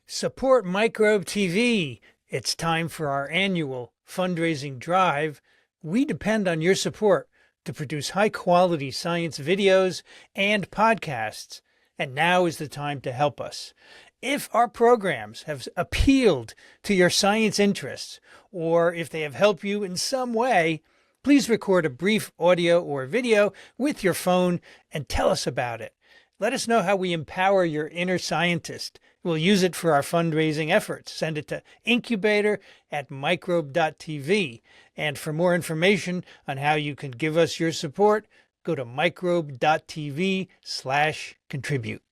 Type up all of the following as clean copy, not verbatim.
Support Microbe TV. It's time for our annual fundraising drive. We depend on your support to produce high-quality science videos and podcasts, and now is the time to help us. If our programs have appealed to your science interests, or if they have helped you in some way, please record a brief audio or video with your phone and tell us about it. Let us know how we empower your inner scientist. We'll use it for our fundraising efforts. Send it to incubator@microbe.tv. And for more information on how you can give us your support, go to microbe.tv/contribute.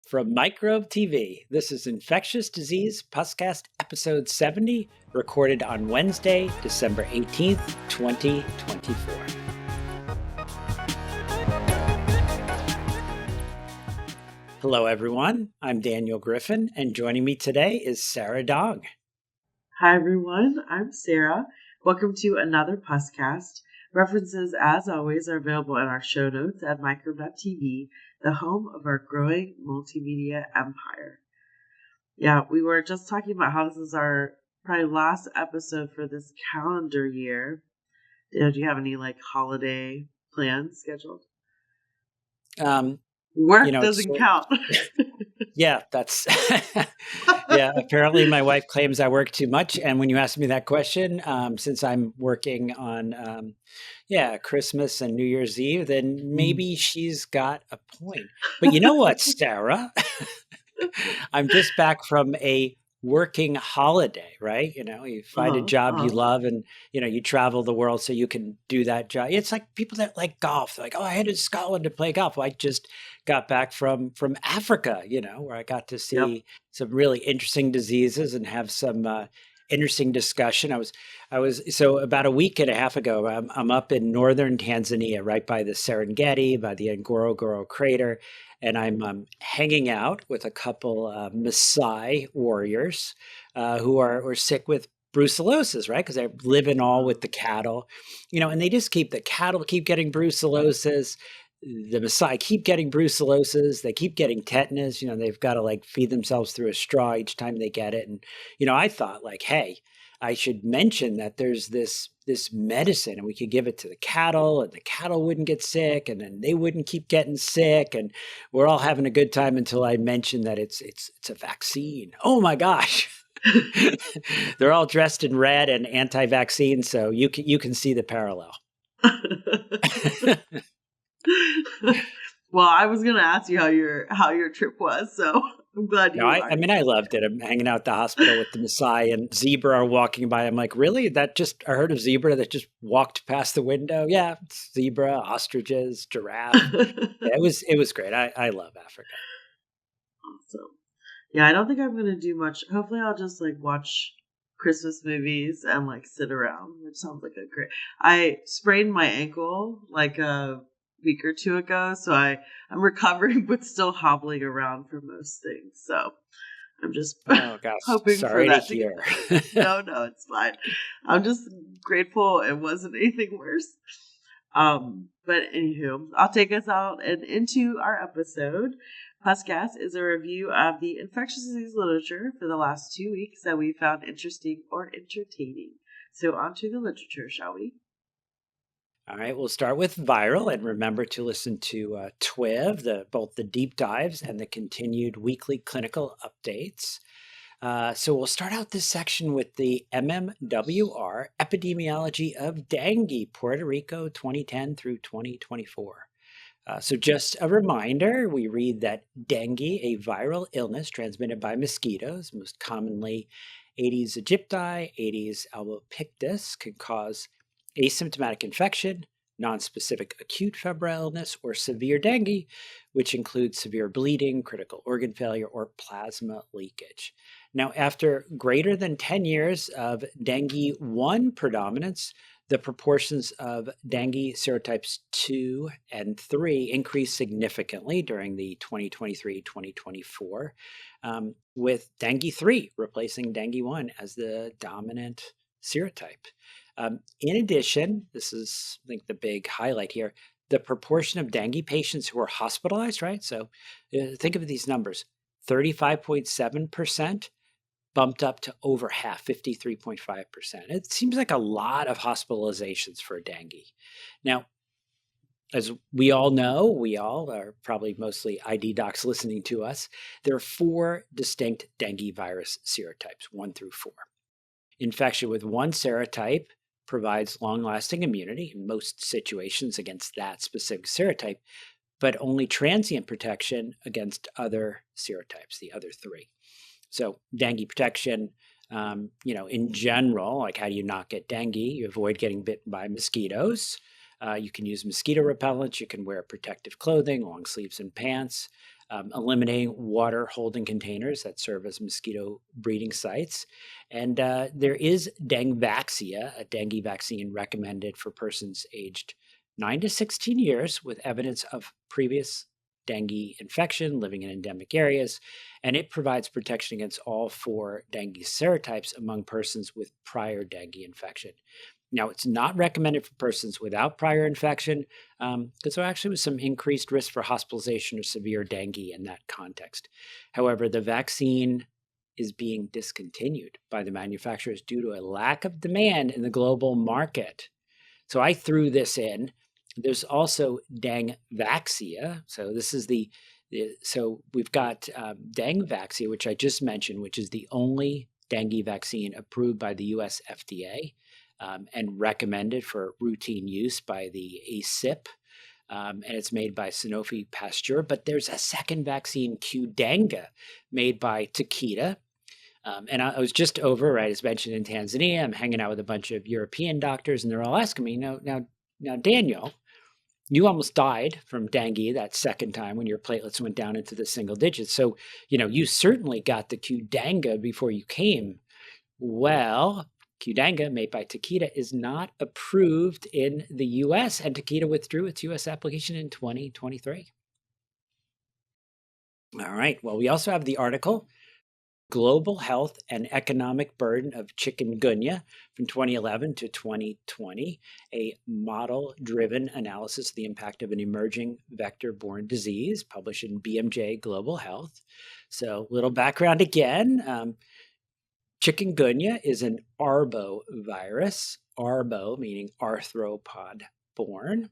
From Microbe TV, this is Infectious Disease Puscast episode 70, recorded on Wednesday, December 18th, 2024. Hello, everyone. I'm Daniel Griffin, and joining me today is Sara Dong. Hi, everyone. I'm Sara. Welcome to another Puscast. References, as always, are available in our show notes at microbe.tv, the home of our growing multimedia empire. Yeah, we were just talking about how this is our probably last episode for this calendar year. Do you have any holiday plans scheduled? Work doesn't count. Yeah, that's yeah. Apparently, my wife claims I work too much. And when you ask me that question, since I'm working on Christmas and New Year's Eve, then maybe she's got a point. But you know what, Sara? I'm just back from a working holiday, right? You find a job you love and, you travel the world so you can do that job. It's like people that like golf. They're like, oh, I headed to Scotland to play golf. Well, I just got back from Africa, where I got to see some really interesting diseases and have some interesting discussion. I was so about a week and a half ago, I'm up in northern Tanzania, right by the Serengeti, by the Ngorongoro crater. And I'm hanging out with a couple Maasai warriors who are sick with brucellosis, right? Because they're living all with the cattle, and they just the cattle keep getting brucellosis. The Maasai keep getting brucellosis. They keep getting tetanus. They've got to feed themselves through a straw each time they get it. And, I thought hey, I should mention that there's this medicine and we could give it to the cattle and the cattle wouldn't get sick and then they wouldn't keep getting sick. And we're all having a good time until I mentioned that it's a vaccine. Oh my gosh. They're all dressed in red and anti-vaccine. So you can see the parallel. Well, I was going to ask you how your trip was. So I'm glad you I mean, I loved it. I'm hanging out at the hospital with the Maasai and zebra are walking by. I'm like, really? I heard of zebra that just walked past the window. Yeah, it's zebra, ostriches, giraffe. It was great. I love Africa. Awesome. Yeah, I don't think I'm going to do much. Hopefully I'll just watch Christmas movies and sit around, which sounds like a great. I sprained my ankle a week or two ago, so I'm recovering but still hobbling around for most things, so I'm just hoping sorry for that to hear. No, it's fine. I'm just grateful it wasn't anything worse. But anywho, I'll take us out and into our episode. Puscast is a review of the infectious disease literature for the last 2 weeks that we found interesting or entertaining. So on to the literature, shall we? All right, we'll start with viral, and remember to listen to TWIV, both the deep dives and the continued weekly clinical updates. So we'll start out this section with the MMWR, Epidemiology of Dengue, Puerto Rico, 2010 through 2024. So just a reminder, we read that dengue, a viral illness transmitted by mosquitoes, most commonly Aedes aegypti, Aedes albopictus, can cause asymptomatic infection, nonspecific acute febrile illness, or severe dengue, which includes severe bleeding, critical organ failure, or plasma leakage. Now, after greater than 10 years of dengue 1 predominance, the proportions of dengue serotypes 2 and 3 increased significantly during the 2023-2024, with dengue 3 replacing dengue 1 as the dominant serotype. In addition, this is, I think, the big highlight here, the proportion of dengue patients who are hospitalized, right? So think of these numbers. 35.7%, bumped up to over half, 53.5%. It seems like a lot of hospitalizations for dengue. Now, as we all know, we all are probably mostly ID docs listening to us, there are 4 distinct dengue virus serotypes, 1 through 4. Infection with one serotype provides long-lasting immunity in most situations against that specific serotype, but only transient protection against other serotypes, the other 3. So dengue protection, in general, like how do you not get dengue? You avoid getting bitten by mosquitoes. You can use mosquito repellents. You can wear protective clothing, long sleeves and pants, eliminating water holding containers that serve as mosquito breeding sites. And there is Dengvaxia, a dengue vaccine recommended for persons aged 9 to 16 years with evidence of previous dengue infection living in endemic areas. And it provides protection against all 4 dengue serotypes among persons with prior dengue infection. Now, it's not recommended for persons without prior infection because there actually was some increased risk for hospitalization or severe dengue in that context. However, the vaccine is being discontinued by the manufacturers due to a lack of demand in the global market. So I threw this in. There's also Dengvaxia. So this is so we've got Dengvaxia, which I just mentioned, which is the only dengue vaccine approved by the US FDA. And recommended for routine use by the ACIP. And it's made by Sanofi Pasteur. But there's a second vaccine, Qdenga, made by Takeda. And I was just over, right, as mentioned, in Tanzania. I'm hanging out with a bunch of European doctors, and they're all asking me, now, Daniel, you almost died from dengue that second time when your platelets went down into the single digits. So, you certainly got the Qdenga before you came. Well, Qdenga, made by Takeda, is not approved in the US, and Takeda withdrew its US application in 2023. All right. Well, we also have the article, Global Health and Economic Burden of Chikungunya from 2011 to 2020, a model-driven analysis of the impact of an emerging vector-borne disease, published in BMJ Global Health. So, little background again. Chikungunya is an arbovirus, arbo meaning arthropod-borne,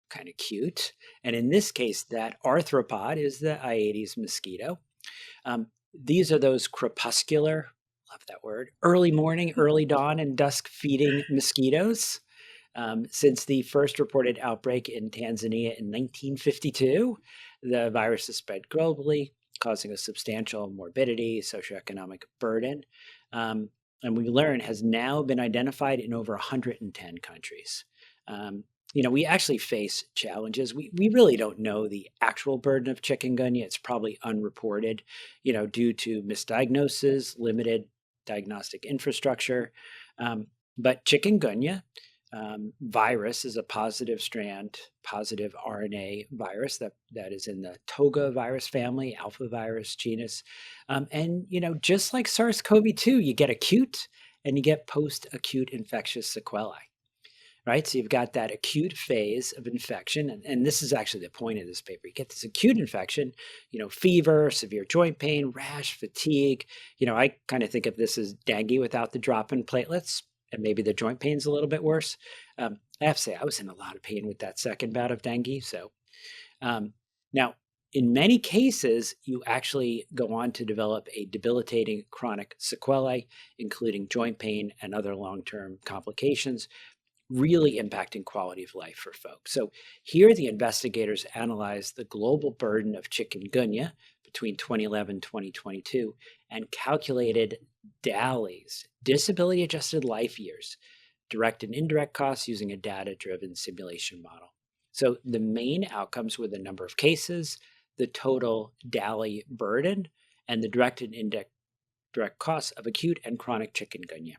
kind of cute. And in this case, that arthropod is the Aedes mosquito. These are those crepuscular, love that word, early morning, early dawn, and dusk feeding mosquitoes. Since the first reported outbreak in Tanzania in 1952, the virus has spread globally, causing a substantial morbidity, socioeconomic burden, and we learn has now been identified in over 110 countries. We actually face challenges. We really don't know the actual burden of chikungunya. It's probably unreported, due to misdiagnosis, limited diagnostic infrastructure. But chikungunya virus is a positive strand, positive RNA virus that is in the toga virus family, alpha virus genus. And, just like SARS-CoV-2, you get acute and you get post-acute infectious sequelae, right? So you've got that acute phase of infection. And this is actually the point of this paper. You get this acute infection, fever, severe joint pain, rash, fatigue. I kind of think of this as dengue without the drop-in platelets. And maybe the joint pain's a little bit worse. I have to say, I was in a lot of pain with that second bout of dengue. So now, in many cases, you actually go on to develop a debilitating chronic sequelae, including joint pain and other long-term complications, really impacting quality of life for folks. So here the investigators analyzed the global burden of chikungunya between 2011 and 2022 and calculated DALYs, disability adjusted life years, direct and indirect costs using a data-driven simulation model. So the main outcomes were the number of cases, the total DALY burden, and the direct and indirect costs of acute and chronic chikungunya.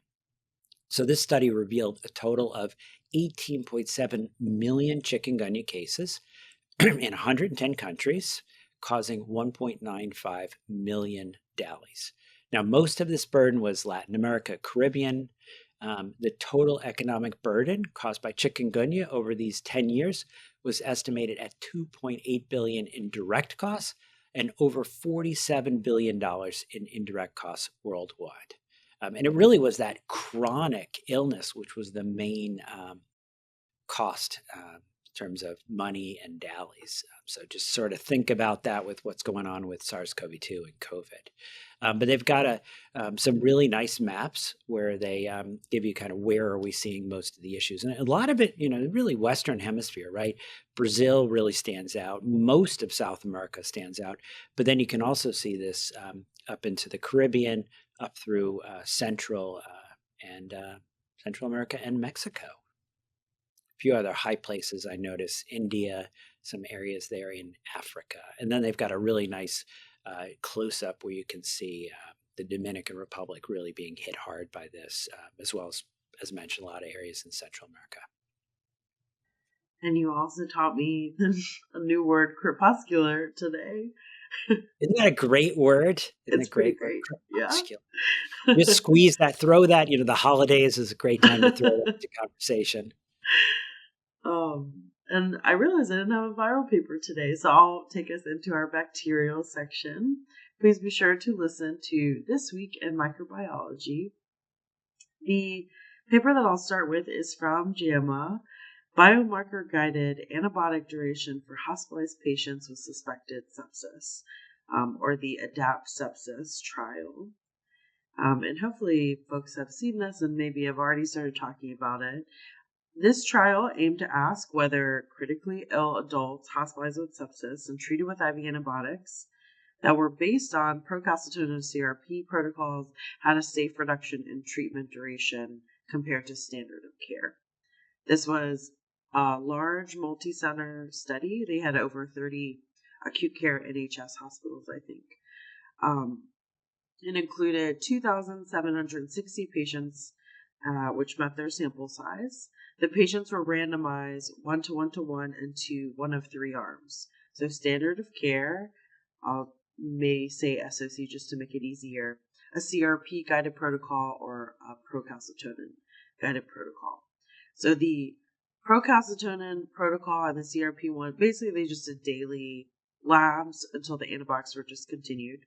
So this study revealed a total of 18.7 million chikungunya cases in 110 countries, causing 1.95 million DALYs. Now, most of this burden was Latin America, Caribbean. The total economic burden caused by chikungunya over these 10 years was estimated at $2.8 billion in direct costs and over $47 billion in indirect costs worldwide. And it really was that chronic illness, which was the main cost in terms of money and dallies. So just sort of think about that with what's going on with SARS-CoV-2 and COVID. But they've got some really nice maps where they give you kind of where are we seeing most of the issues. And a lot of it, really Western Hemisphere, right? Brazil really stands out. Most of South America stands out. But then you can also see this up into the Caribbean, up through Central America and Mexico. Few other high places I notice, India, some areas there in Africa. And then they've got a really nice close-up where you can see the Dominican Republic really being hit hard by this, as well as mentioned, a lot of areas in Central America. And you also taught me a new word, crepuscular, today. Isn't that a great word? It's pretty great. Yeah. Just squeeze that, throw that, the holidays is a great time to throw that into conversation. And I realized I didn't have a viral paper today, so I'll take us into our bacterial section. Please be sure to listen to This Week in Microbiology. The paper that I'll start with is from JAMA, Biomarker-Guided Antibiotic Duration for Hospitalized Patients with Suspected Sepsis, or the ADAPT Sepsis trial. And hopefully folks have seen this and maybe have already started talking about it. This trial aimed to ask whether critically ill adults hospitalized with sepsis and treated with IV antibiotics that were based on procalcitonin CRP protocols had a safe reduction in treatment duration compared to standard of care. This was a large multi-center study. They had over 30 acute care NHS hospitals, I think. It included 2,760 patients, which met their sample size. The patients were randomized 1:1:1 into one of three arms. So standard of care, may say SOC just to make it easier, a CRP guided protocol or a procalcitonin guided protocol. So the procalcitonin protocol and the CRP one, basically they just did daily labs until the antibiotics were discontinued.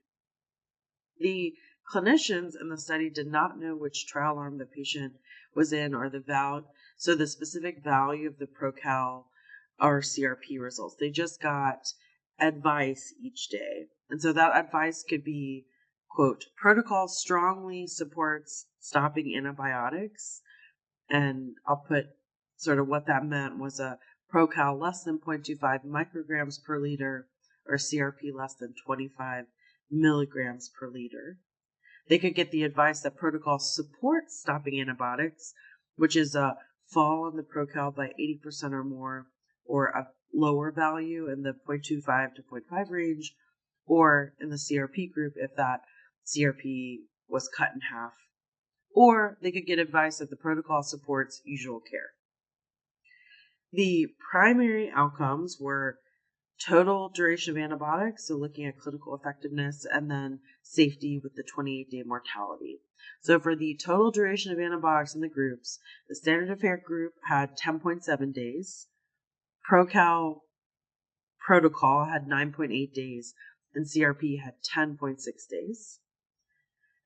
The clinicians in the study did not know which trial arm the patient was in or the specific value of the procal or CRP results. They just got advice each day. And so that advice could be, quote, protocol strongly supports stopping antibiotics. And I'll put sort of what that meant was a procal less than 0.25 micrograms per liter or CRP less than 25 milligrams per liter. They could get the advice that protocol supports stopping antibiotics, which is a fall in the procal by 80% or more, or a lower value in the 0.25 to 0.5 range, or in the CRP group if that CRP was cut in half. Or they could get advice that the protocol supports usual care. The primary outcomes were total duration of antibiotics, so looking at clinical effectiveness, and then safety with the 28-day mortality. So for the total duration of antibiotics in the groups, the standard of care group had 10.7 days, procal protocol had 9.8 days, and CRP had 10.6 days.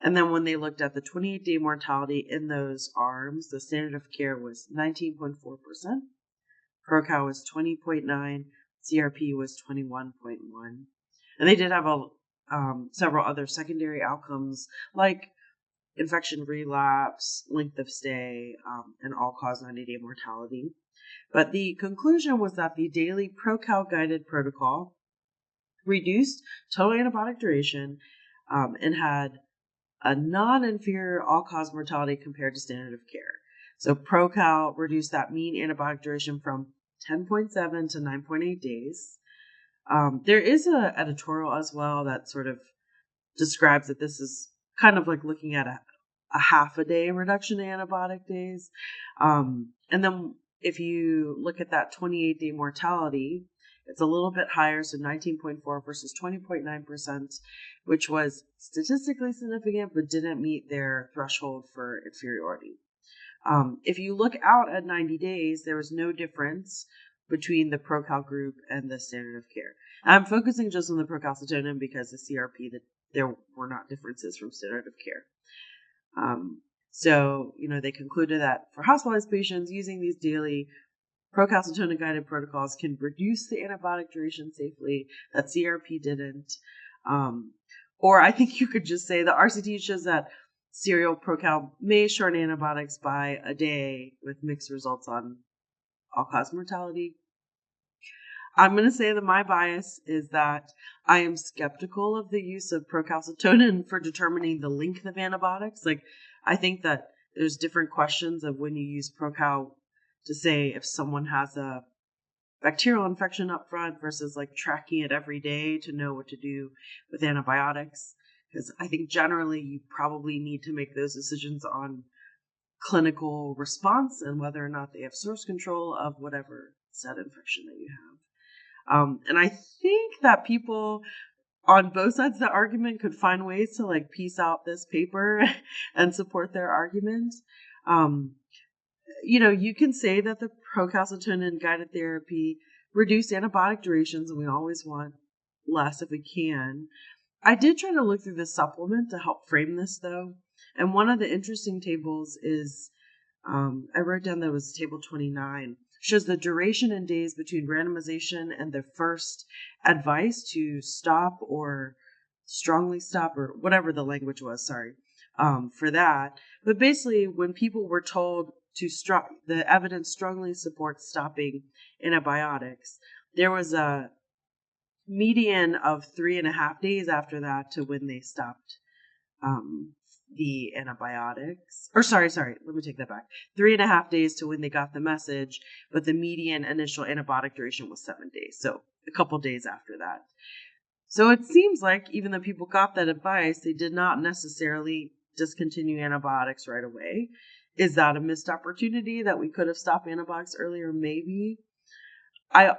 And then when they looked at the 28-day mortality in those arms, the standard of care was 19.4%, procal was 20.9%, CRP was 21.1%. And they did have several other secondary outcomes like infection relapse, length of stay, and all-cause 90-day mortality. But the conclusion was that the daily procal-guided protocol reduced total antibiotic duration and had a non-inferior all-cause mortality compared to standard of care. So procal reduced that mean antibiotic duration from 10.7 to 9.8 days. There is an editorial as well that sort of describes that this is kind of like looking at a half a day reduction in antibiotic days. And then if you look at that 28-day mortality, it's a little bit higher, so 19.4 versus 20.9%, which was statistically significant but didn't meet their threshold for inferiority. If you look out at 90 days, there was no difference between the Procal group and the standard of care. I'm focusing just on the procalcitonin because the CRP, that there were not differences from standard of care. So, they concluded that for hospitalized patients, using these daily procalcitonin-guided protocols can reduce the antibiotic duration safely, that CRP didn't. Or I think you could just say the RCT shows that serial Procal may shorten antibiotics by a day with mixed results on all-cause mortality. I'm going to say that my bias is that I am skeptical of the use of procalcitonin for determining the length of antibiotics. I think that there's different questions of when you use Procal to say if someone has a bacterial infection up front versus tracking it every day to know what to do with antibiotics. Because I think generally you probably need to make those decisions on clinical response and whether or not they have source control of whatever set infection that you have. And I think that people on both sides of the argument could find ways to piece out this paper and support their argument. You can say that the procalcitonin guided therapy reduced antibiotic durations, and we always want less if we can. I did try to look through the supplement to help frame this, though. And one of the interesting tables is, I wrote down that it was table 29, shows the duration in days between randomization and the first advice to stop or strongly stop, or whatever the language was, for that. But basically, when people were told the evidence strongly supports stopping antibiotics, there was a median of 3.5 days after that to when they stopped the antibiotics. Or sorry, let me take that back. 3.5 days to when they got the message, but the median initial antibiotic duration was 7 days. So a couple days after that. So it seems like even though people got that advice, they did not necessarily discontinue antibiotics right away. Is that a missed opportunity that we could have stopped antibiotics earlier? Maybe. I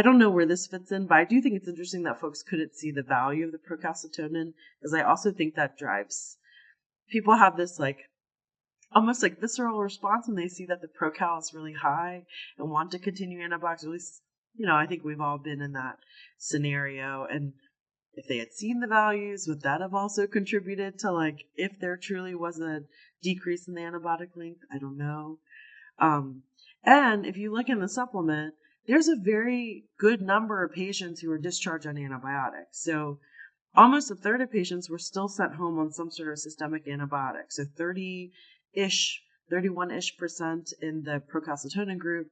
don't know where this fits in, but I do think it's interesting that folks couldn't see the value of the procalcitonin, because I also think that drives people have this almost visceral response when they see that the Procal is really high and want to continue antibiotics. At least, I think we've all been in that scenario. And if they had seen the values, would that have also contributed to if there truly was a decrease in the antibiotic length? I don't know. And if you look in the supplement, there's a very good number of patients who were discharged on antibiotics. So almost a third of patients were still sent home on some sort of systemic antibiotic. So 31% in the procalcitonin group,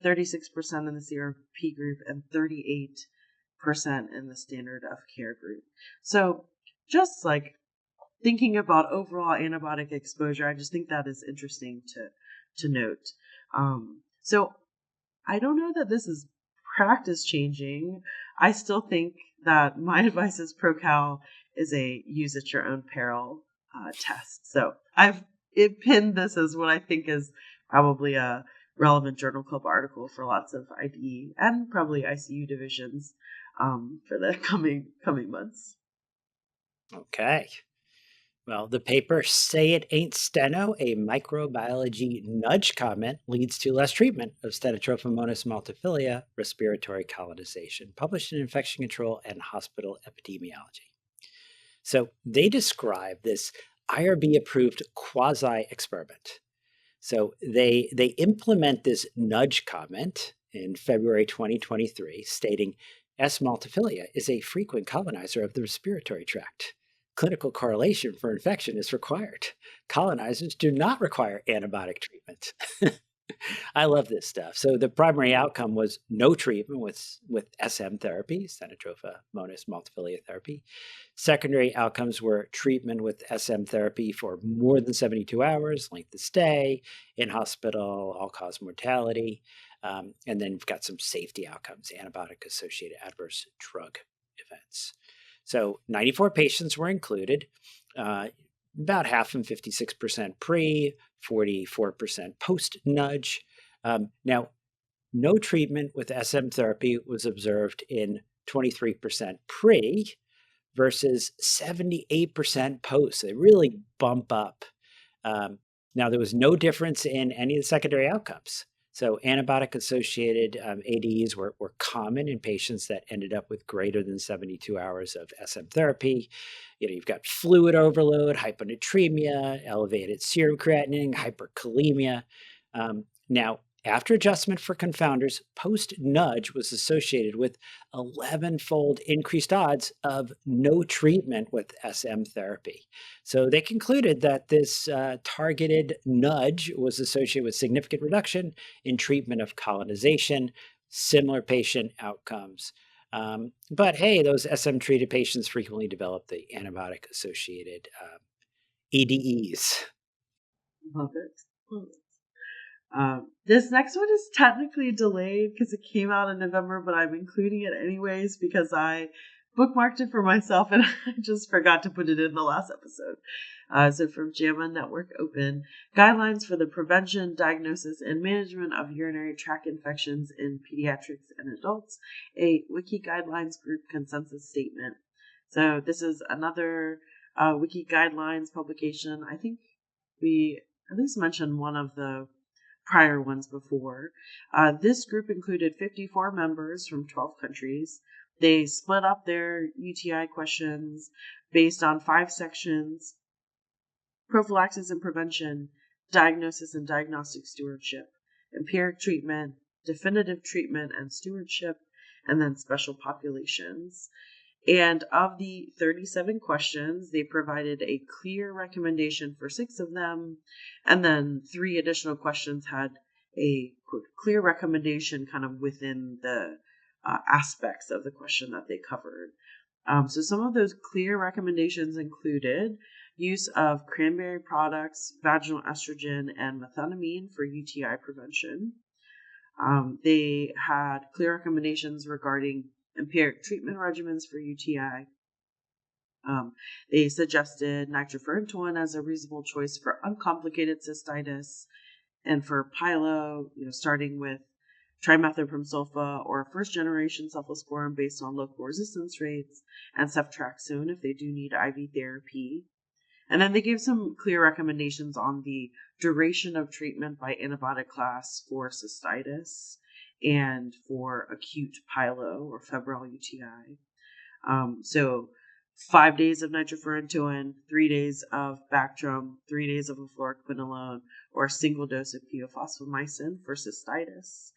36% in the CRP group, and 38% in the standard of care group. So just thinking about overall antibiotic exposure, I just think that is interesting to note. So I don't know that this is practice changing. I still think that my advice is Procal is a use at your own peril test. So I've pinned this as what I think is probably a relevant Journal Club article for lots of IDE and probably ICU divisions for the coming months. Okay. Well, the paper Say It Ain't Steno, a microbiology nudge comment leads to less treatment of Stenotrophomonas multifida respiratory colonization, published in Infection Control and Hospital Epidemiology. So they describe this IRB-approved quasi-experiment. So they implement this nudge comment in February 2023, stating S. multifida is a frequent colonizer of the respiratory tract. Clinical correlation for infection is required. Colonizers do not require antibiotic treatment. I love this stuff. So the primary outcome was no treatment with SM therapy, Stenotrophomonas multifida therapy. Secondary outcomes were treatment with SM therapy for more than 72 hours, length of stay, in hospital, all-cause mortality, and then you've got some safety outcomes, antibiotic-associated adverse drug events. So 94 patients were included, about half of them, 56% pre, 44% post-nudge. Now, no treatment with SM therapy was observed in 23% pre versus 78% post. So they really bump up. Now, there was no difference in any of the secondary outcomes. So antibiotic-associated ADEs were common in patients that ended up with greater than 72 hours of SM therapy. You've got fluid overload, hyponatremia, elevated serum creatinine, hyperkalemia. Now, after adjustment for confounders, post-nudge was associated with 11-fold increased odds of no treatment with SM therapy. So they concluded that this targeted nudge was associated with significant reduction in treatment of colonization, similar patient outcomes. But hey, those SM treated patients frequently develop the antibiotic associated ADEs. Love it. Love it. This next one is technically delayed because it came out in November, but I'm including it anyways because I bookmarked it for myself and I just forgot to put it in the last episode. So from JAMA Network Open, guidelines for the prevention, diagnosis, and management of urinary tract infections in pediatrics and adults, a Wiki Guidelines Group consensus statement. So this is another Wiki Guidelines publication. I think we at least mentioned one of the prior ones before. This group included 54 members from 12 countries. They split up their UTI questions based on 5 sections: prophylaxis and prevention, diagnosis and diagnostic stewardship, empiric treatment, definitive treatment and stewardship, and then special populations. And of the 37 questions, they provided a clear recommendation for 6 of them. And then 3 additional questions had a quote, clear recommendation kind of within the aspects of the question that they covered. So some of those clear recommendations included use of cranberry products, vaginal estrogen, and methenamine for UTI prevention. They had clear recommendations regarding empiric treatment regimens for UTI. They suggested nitrofurantoin as a reasonable choice for uncomplicated cystitis, and for pyelo, starting with trimethoprim sulfa or first-generation cephalosporin based on local resistance rates, and ceftriaxone if they do need IV therapy. And then they gave some clear recommendations on the duration of treatment by antibiotic class for cystitis and for acute pyelo or febrile UTI. So 5 days of nitrofurantoin, 3 days of Bactrim, 3 days of fluoroquinolone, or a single dose of pyofosfomycin for cystitis.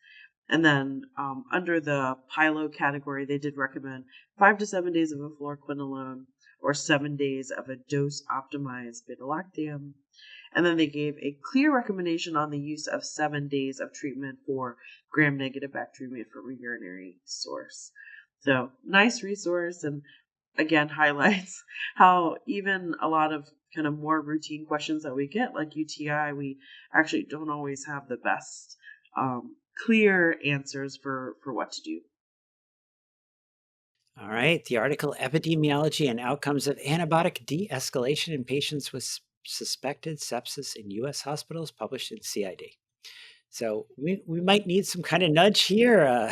And then under the pyelo category, they did recommend 5 to 7 days of fluoroquinolone or 7 days of a dose-optimized beta-lactam. And then they gave a clear recommendation on the use of 7 days of treatment for gram-negative bacteremia from a urinary source. So nice resource, and again highlights how even a lot of kind of more routine questions that we get, like UTI, we actually don't always have the best clear answers for what to do. All right, the article Epidemiology and Outcomes of Antibiotic De-escalation in Patients with Suspected Sepsis in U.S. Hospitals, published in CID. So we might need some kind of nudge here.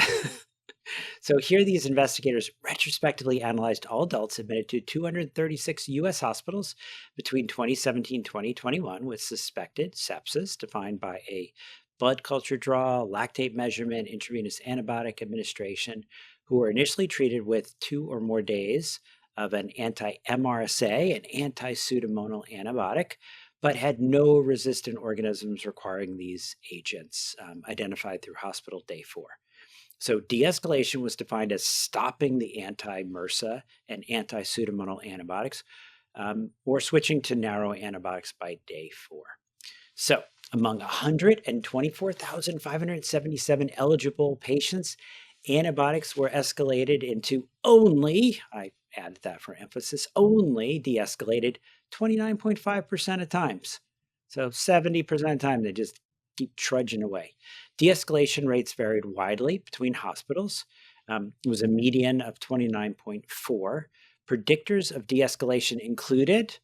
So here these investigators retrospectively analyzed all adults admitted to 236 U.S. hospitals between 2017-2021 with suspected sepsis, defined by a blood culture draw, lactate measurement, intravenous antibiotic administration, who were initially treated with 2 or more days of an anti-MRSA, an anti-pseudomonal antibiotic, but had no resistant organisms requiring these agents identified through hospital day 4. So de-escalation was defined as stopping the anti-MRSA and anti-pseudomonal antibiotics or switching to narrow antibiotics by day 4. So among 124,577 eligible patients, antibiotics were escalated into only, I added that for emphasis, only de-escalated 29.5% of times. So 70% of the time, they just keep trudging away. De-escalation rates varied widely between hospitals. It was a median of 29.4. Predictors of de-escalation included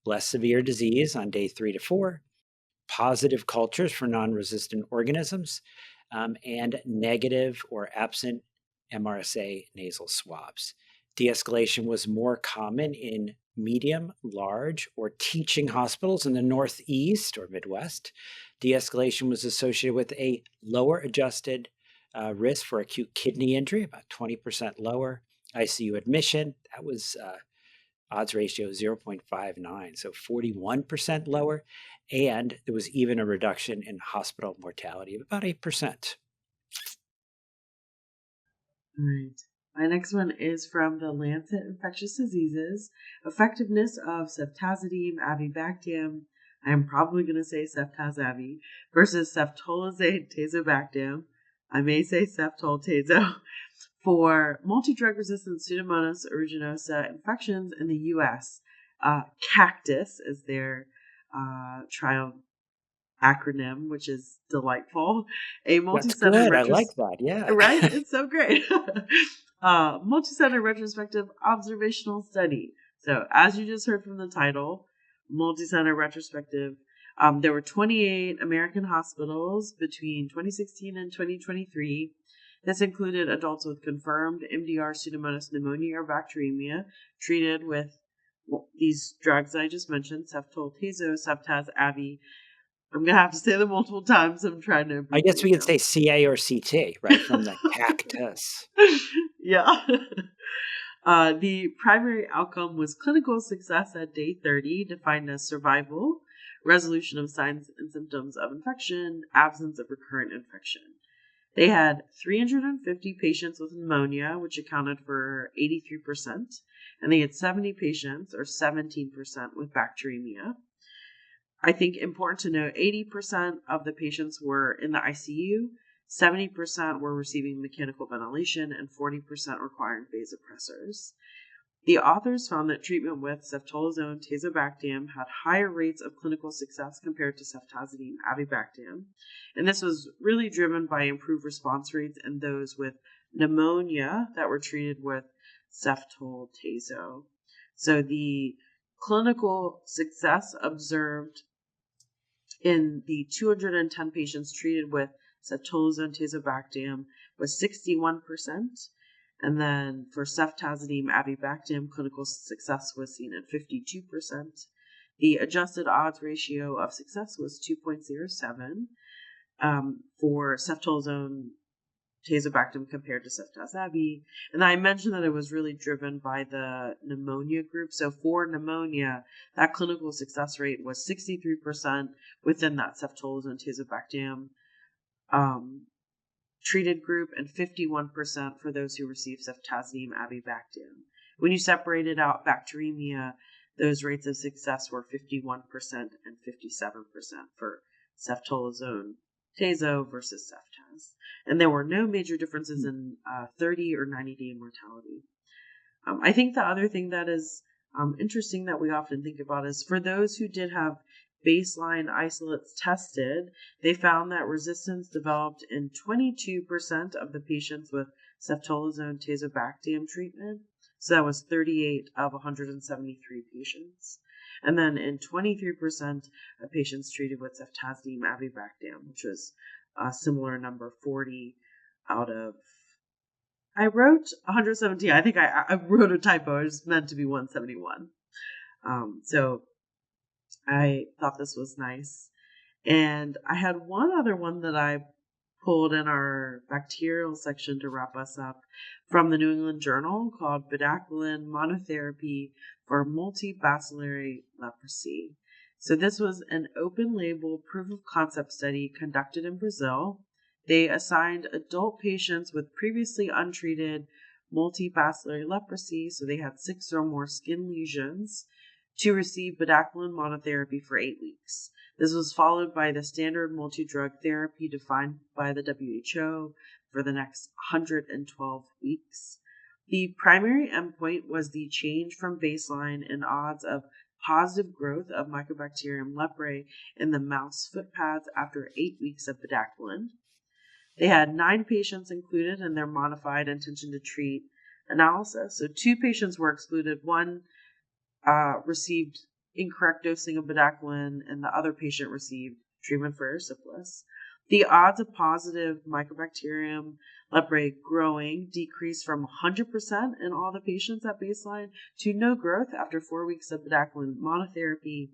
less severe disease on day 3 to 4, positive cultures for non-resistant organisms, and negative or absent MRSA nasal swabs. De-escalation was more common in medium, large, or teaching hospitals in the Northeast or Midwest. De-escalation was associated with a lower adjusted risk for acute kidney injury, about 20% lower. ICU admission, that was odds ratio 0.59, so 41% lower. And there was even a reduction in hospital mortality of about 8%. All right. My next one is from the Lancet Infectious Diseases, effectiveness of ceftazidime-avibactam. I'm probably going to say ceftaz-avi versus ceftolozane-tazobactam. I may say ceftol-tazo for multi-drug-resistant Pseudomonas aeruginosa infections in the U.S. Cactus is their trial acronym, which is delightful. A That's multi-center good. I like that. Yeah. right? It's so great. Multi-center retrospective observational study. So, as you just heard from the title, multi-center retrospective. There were 28 American hospitals between 2016 and 2023. This included adults with confirmed MDR Pseudomonas pneumonia or bacteremia treated with these drugs I just mentioned, ceftol-tazo, ceftaz-avi. I'm going to have to say them multiple times. I'm trying to I guess we could them. say CA or CT, right, from the cactus. Yeah. The primary outcome was clinical success at day 30, defined as survival, resolution of signs and symptoms of infection, absence of recurrent infection. They had 350 patients with pneumonia, which accounted for 83%, and they had 70 patients, or 17%, with bacteremia. I think important to note, 80% of the patients were in the ICU, 70% were receiving mechanical ventilation, and 40% requiring vasopressors. The authors found that treatment with ceftolozane-tazobactam had higher rates of clinical success compared to ceftazidime-avibactam, and this was really driven by improved response rates in those with pneumonia that were treated with ceftol-tazo. So the clinical success observed in the 210 patients treated with ceftolozane-tazobactam was 61%. And then for ceftazidime-avibactam, clinical success was seen at 52%. The adjusted odds ratio of success was 2.07 for ceftolozane-tazobactam compared to ceftaz-avi. And I mentioned that it was really driven by the pneumonia group. So for pneumonia, that clinical success rate was 63% within that ceftolozane-tazobactam treated group and 51% for those who received ceftazidime-avibactam. When you separated out bacteremia, those rates of success were 51% and 57% for ceftolozane-tazo versus ceftaz. And there were no major differences in 30 or 90-day mortality. I think the other thing that is interesting that we often think about is for those who did have baseline isolates tested, they found that resistance developed in 22% of the patients with ceftolozane-tazobactam treatment. So that was 38 of 173 patients. And then in 23% of patients treated with ceftazidime-avibactam, which was a similar number, 40 out of... I wrote 117. I think I wrote a typo. It was meant to be 171. So I thought this was nice. And I had one other one that I pulled in our bacterial section to wrap us up from the New England Journal called Bedaquiline Monotherapy for Multibacillary Leprosy. So this was an open label proof of concept study conducted in Brazil. They assigned adult patients with previously untreated multibacillary leprosy, so they had 6 or more skin lesions, to receive bedaquiline monotherapy for 8 weeks. This was followed by the standard multi-drug therapy defined by the WHO for the next 112 weeks. The primary endpoint was the change from baseline in odds of positive growth of Mycobacterium leprae in the mouse foot pads after 8 weeks of bedaquiline. They had 9 patients included in their modified intention to treat analysis. So 2 patients were excluded. One received incorrect dosing of bedaquiline, and the other patient received treatment for erysipelas. The odds of positive Mycobacterium leprae growing decreased from 100% in all the patients at baseline to no growth after 4 weeks of bedaquiline monotherapy.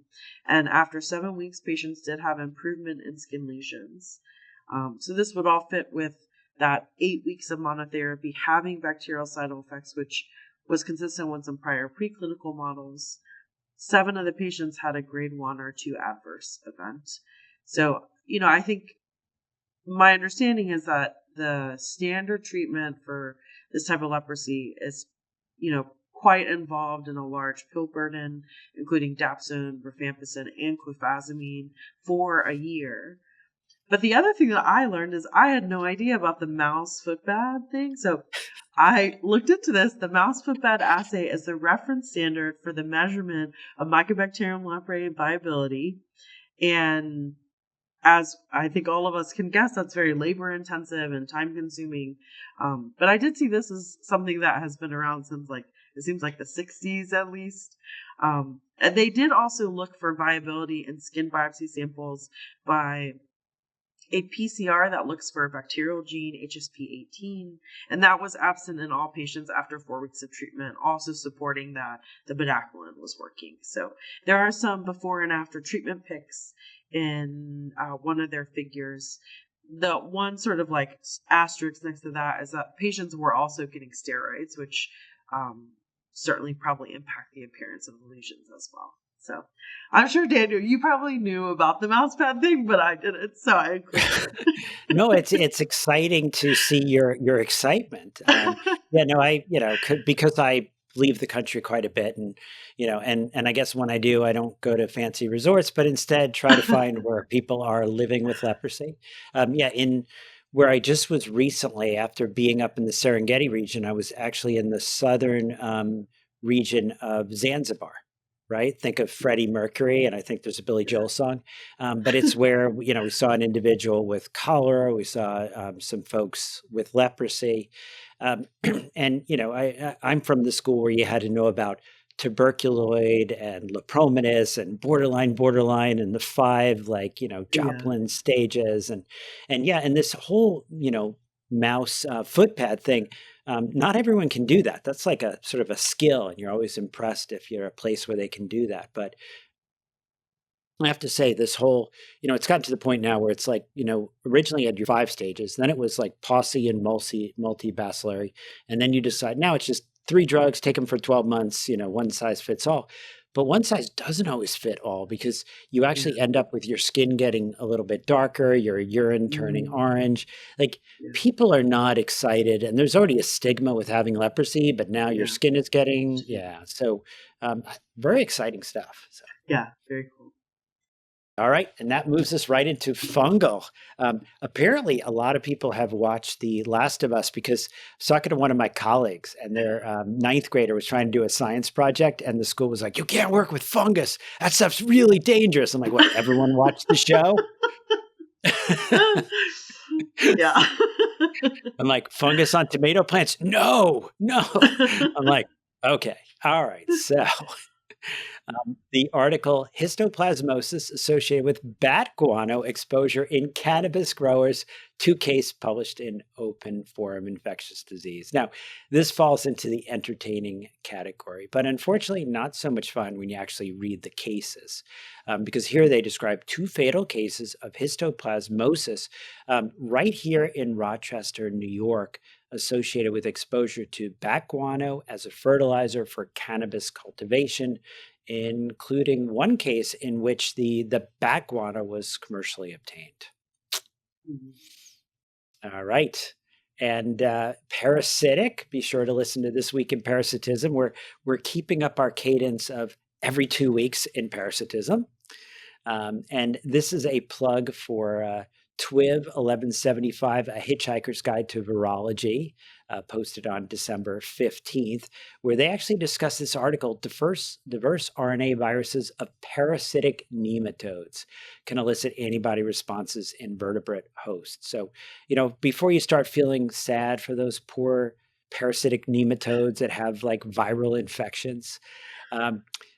And after 7 weeks, patients did have improvement in skin lesions. So this would all fit with that 8 weeks of monotherapy having bacterial side effects, which was consistent with some prior preclinical models. 7 of the patients had a grade 1 or 2 adverse event. So, I think my understanding is that the standard treatment for this type of leprosy is, quite involved in a large pill burden, including dapsone, rifampicin, and clofazimine for a year. But the other thing that I learned is I had no idea about the mouse footpad thing. So I looked into this. The mouse footpad assay is the reference standard for the measurement of Mycobacterium leprae viability. And as I think all of us can guess, that's very labor intensive and time consuming. But I did see this as something that has been around since it seems like the 60s at least. And they did also look for viability in skin biopsy samples by a PCR that looks for a bacterial gene, HSP18, and that was absent in all patients after 4 weeks of treatment, also supporting that the bedaquiline was working. So there are some before and after treatment pics in one of their figures. The one sort of asterisk next to that is that patients were also getting steroids, which certainly probably impact the appearance of the lesions as well. So I'm sure, Daniel, you probably knew about the mousepad thing, but I didn't. So I included it. No, it's exciting to see your excitement. Because I leave the country quite a bit, and I guess when I do, I don't go to fancy resorts, but instead try to find where people are living with leprosy. In where I just was recently, after being up in the Serengeti region, I was actually in the southern region of Zanzibar. Right? Think of Freddie Mercury, and I think there's a Billy Joel song. But it's where, we saw an individual with cholera. We saw some folks with leprosy. And, I'm from the school where you had to know about tuberculoid and lepromatous and borderline, and the 5, Joplin stages. And this whole, mouse footpad thing. Not everyone can do that. That's like a sort of a skill, and you're always impressed if you're a place where they can do that. But I have to say, this whole, it's gotten to the point now where it's originally you had your 5 stages, then it was like Posse and multibacillary, and then you decide now it's just 3 drugs, take them for 12 months, one size fits all. But one size doesn't always fit all, because you actually end up with your skin getting a little bit darker, your urine turning orange. People are not excited, and there's already a stigma with having leprosy, but now your skin is getting, So very exciting stuff. So. Yeah, very cool. All right, and that moves us right into fungal. Apparently, a lot of people have watched The Last of Us, because I was talking to one of my colleagues, and their 9th grader was trying to do a science project, and the school was like, "You can't work with fungus. That stuff's really dangerous." I'm like, "What? Everyone watched the show?" Yeah. I'm like, "Fungus on tomato plants? No. I'm like, "Okay, all right." So. The article, Histoplasmosis Associated with Bat Guano Exposure in Cannabis Growers, 2 case published in Open Forum Infectious Disease. Now, this falls into the entertaining category, but unfortunately not so much fun when you actually read the cases, because here they describe 2 fatal cases of histoplasmosis right here in Rochester, New York, associated with exposure to bat guano as a fertilizer for cannabis cultivation, including one case in which the bat guano was commercially obtained. All right. And parasitic, be sure to listen to This Week in Parasitism. We're keeping up our cadence of every 2 weeks in parasitism. And this is a plug for TWIV 1175, A Hitchhiker's Guide to Virology, posted on December 15th, where they actually discuss this article, diverse RNA viruses of parasitic nematodes can elicit antibody responses in vertebrate hosts. So, before you start feeling sad for those poor parasitic nematodes that have viral infections,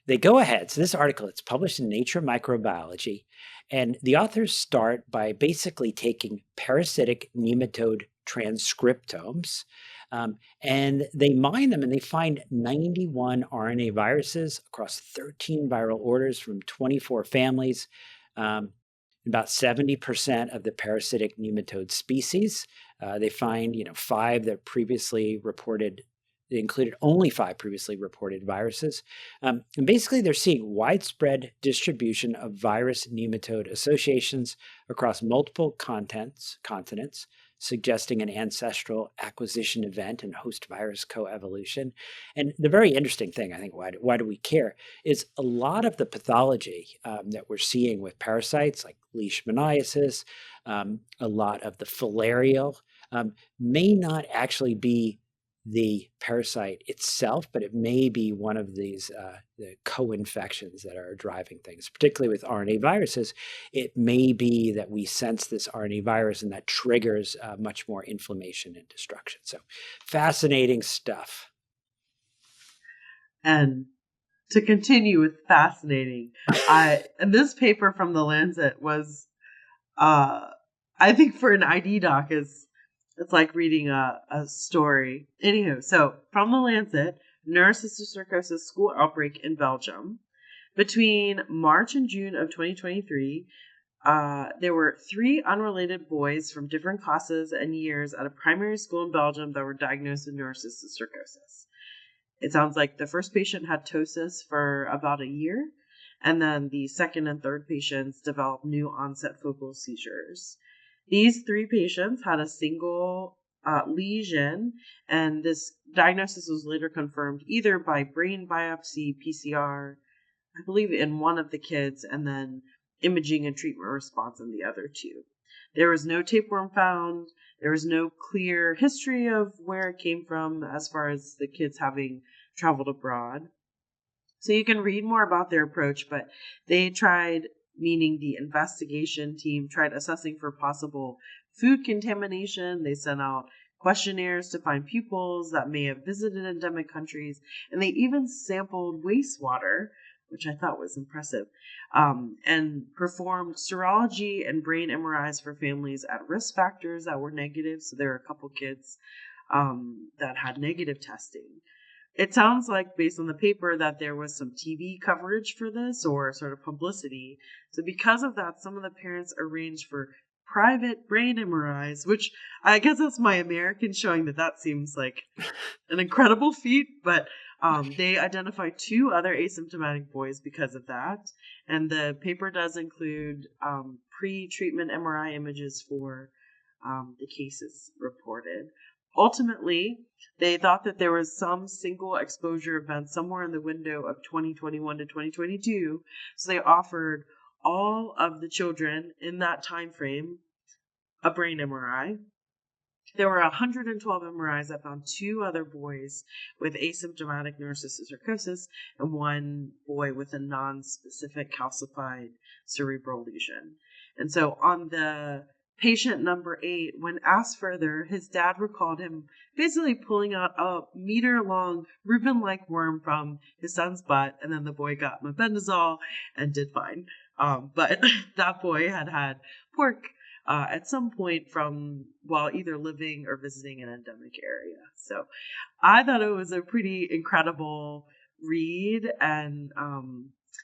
they go ahead. So this article, it's published in Nature Microbiology, and the authors start by basically taking parasitic nematode transcriptomes. And they mine them and they find 91 RNA viruses across 13 viral orders from 24 families. About 70% of the parasitic nematode species. They find, five that previously reported. They included only 5 previously reported viruses. And basically, they're seeing widespread distribution of virus nematode associations across multiple continents, suggesting an ancestral acquisition event and host virus coevolution. And the very interesting thing, I think, why do we care, is a lot of the pathology that we're seeing with parasites like leishmaniasis, a lot of the filarial, may not actually be the parasite itself, but it may be one of these the co-infections that are driving things, particularly with RNA viruses. It may be that we sense this RNA virus and that triggers much more inflammation and destruction. So fascinating stuff. And to continue with fascinating, and this paper from the Lancet was, I think for an ID doc it's like reading a story. Anywho, so from the Lancet, neurocysticercosis school outbreak in Belgium. Between March and June of 2023, there were 3 unrelated boys from different classes and years at a primary school in Belgium that were diagnosed with neurocysticercosis. It sounds like the first patient had ptosis for about a year, and then the second and third patients developed new onset focal seizures. These 3 patients had a single lesion, and this diagnosis was later confirmed either by brain biopsy, PCR, I believe in one of the kids, and then imaging and treatment response in the other 2. There was no tapeworm found. There was no clear history of where it came from as far as the kids having traveled abroad. So you can read more about their approach, but they tried, meaning the investigation team tried assessing for possible food contamination. They sent out questionnaires to find pupils that may have visited endemic countries, and they even sampled wastewater, which I thought was impressive, and performed serology and brain MRIs for families at risk factors that were negative. So there were a couple kids that had negative testing. It sounds like, based on the paper, that there was some TV coverage for this or sort of publicity. So because of that, some of the parents arranged for private brain MRIs, which I guess that's my American showing that seems like an incredible feat. But they identified 2 other asymptomatic boys because of that. And the paper does include pre-treatment MRI images for the cases reported. Ultimately, they thought that there was some single exposure event somewhere in the window of 2021 to 2022. So they offered all of the children in that time frame a brain MRI. There were 112 MRIs that found 2 other boys with asymptomatic neurocysticercosis and 1 boy with a non-specific calcified cerebral lesion. And so on the patient number 8, when asked further, his dad recalled him basically pulling out a meter-long ribbon-like worm from his son's butt, and then the boy got mebendazole and did fine. But that boy had pork at some point from while either living or visiting an endemic area. So I thought it was a pretty incredible read, and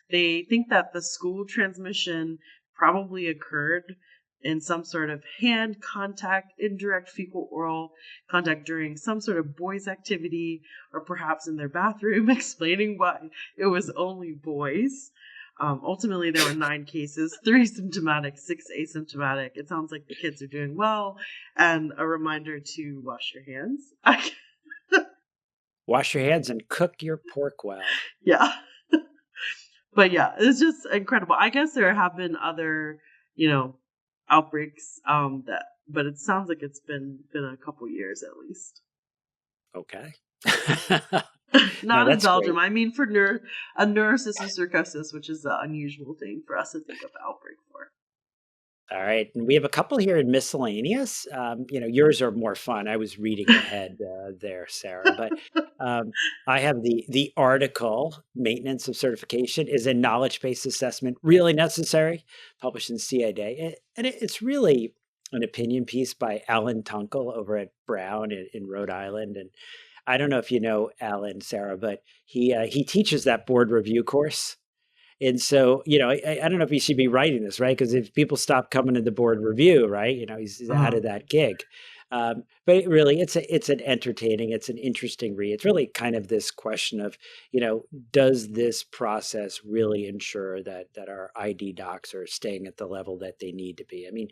they think that the school transmission probably occurred in some sort of hand contact, indirect fecal oral contact during some sort of boys' activity, or perhaps in their bathroom, explaining why it was only boys. Ultimately, there were 9 cases, 3 symptomatic, 6 asymptomatic. It sounds like the kids are doing well, and a reminder to wash your hands. Wash your hands and cook your pork well. Yeah. But yeah, it's just incredible. I guess there have been other, outbreaks but it sounds like it's been a couple years at least. Okay. Not in Belgium. Great. I mean, for a neurocysticercosis, which is an unusual thing for us to think of outbreak for. All right. And we have a couple here in Miscellaneous. Yours are more fun. I was reading ahead there, Sarah. But I have the article, Maintenance of Certification, is a knowledge-based assessment really necessary, published in CID. And it's really an opinion piece by Alan Tunkel over at Brown in Rhode Island. And I don't know if you know Alan, Sarah, but he teaches that board review course. And so, I don't know if he should be writing this, right? Because if people stop coming to the board review, right, he's out of that gig. But really, it's an entertaining, it's an interesting read. It's really kind of this question of, does this process really ensure that our ID docs are staying at the level that they need to be? I mean,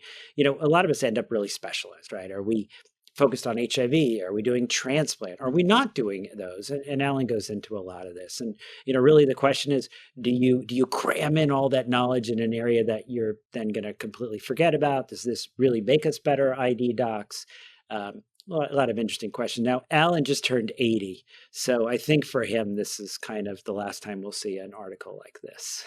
a lot of us end up really specialized, right? Are we focused on HIV? Are we doing transplant? Are we not doing those? And Alan goes into a lot of this. And, really the question is, do you cram in all that knowledge in an area that you're then going to completely forget about? Does this really make us better ID docs? A lot of interesting questions. Now, Alan just turned 80. So I think for him, this is kind of the last time we'll see an article like this.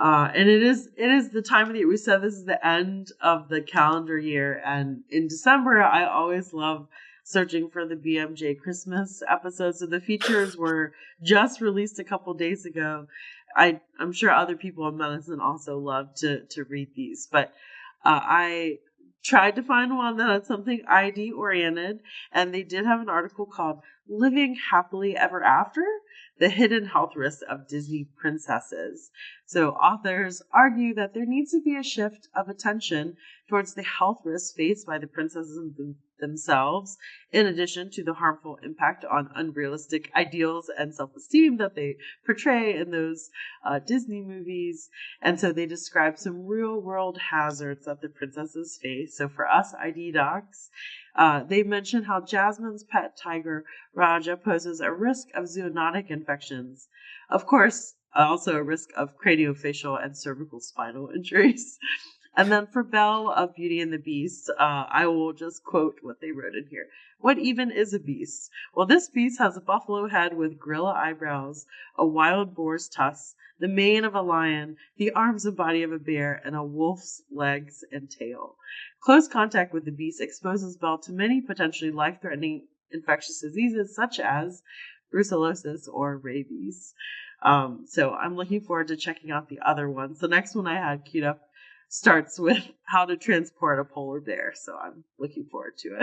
And it is the time of the year. We said this is the end of the calendar year. And in December, I always love searching for the BMJ Christmas episodes. So the features were just released a couple days ago. I'm sure other people in medicine also love to read these. But I tried to find one that had something ID oriented. And they did have an article called Living Happily Ever After: The Hidden Health Risks of Disney Princesses. So authors argue that there needs to be a shift of attention towards the health risks faced by the princesses themselves, in addition to the harmful impact on unrealistic ideals and self-esteem that they portray in those Disney movies. And so they describe some real-world hazards that the princesses face. So for us ID docs, they mention how Jasmine's pet tiger, Raja, poses a risk of zoonotic infections. Of course, also a risk of craniofacial and cervical spinal injuries. And then for Belle of Beauty and the Beast, I will just quote what they wrote in here. What even is a beast? Well, this beast has a buffalo head with gorilla eyebrows, a wild boar's tusks, the mane of a lion, the arms and body of a bear, and a wolf's legs and tail. Close contact with the beast exposes Belle to many potentially life-threatening infectious diseases such as brucellosis or rabies. So I'm looking forward to checking out the other ones. The next one I had queued up starts with how to transport a polar bear. So I'm looking forward to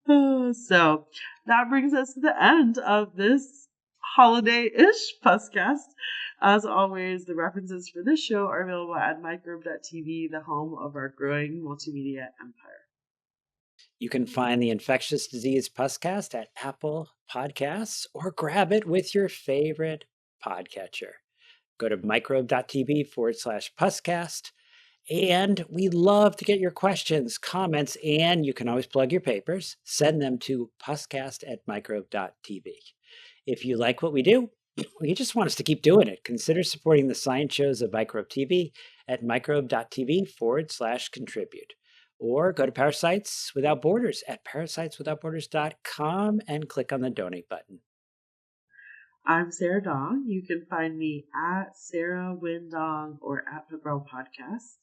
it. So that brings us to the end of this holiday-ish Puscast. As always, the references for this show are available at microbe.tv, the home of our growing multimedia empire. You can find the Infectious Disease Puscast at Apple Podcasts or grab it with your favorite podcatcher. Go to microbe.tv/Puscast. And we love to get your questions, comments, and you can always plug your papers. Send them to puscast@microbe.tv. If you like what we do, or you just want us to keep doing it, consider supporting the science shows of Microbe TV at microbe.tv/contribute. Or go to Parasites Without Borders at parasiteswithoutborders.com and click on the donate button. I'm Sarah Dong. You can find me at Sarah Windong or at Vibrel Podcast.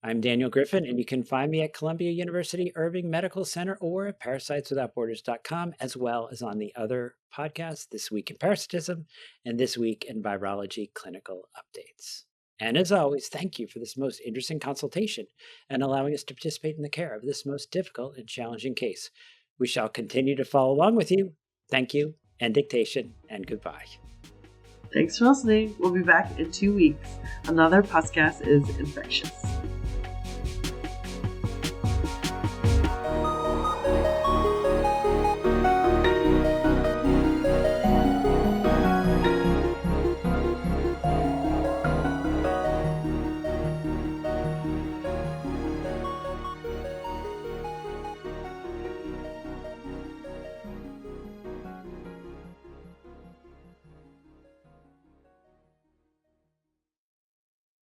I'm Daniel Griffin, and you can find me at Columbia University Irving Medical Center or at parasiteswithoutborders.com, as well as on the other podcasts, This Week in Parasitism and This Week in Virology Clinical Updates. And as always, thank you for this most interesting consultation and allowing us to participate in the care of this most difficult and challenging case. We shall continue to follow along with you. Thank you, and dictation, and goodbye. Thanks for listening. We'll be back in 2 weeks. Another podcast is Infectious.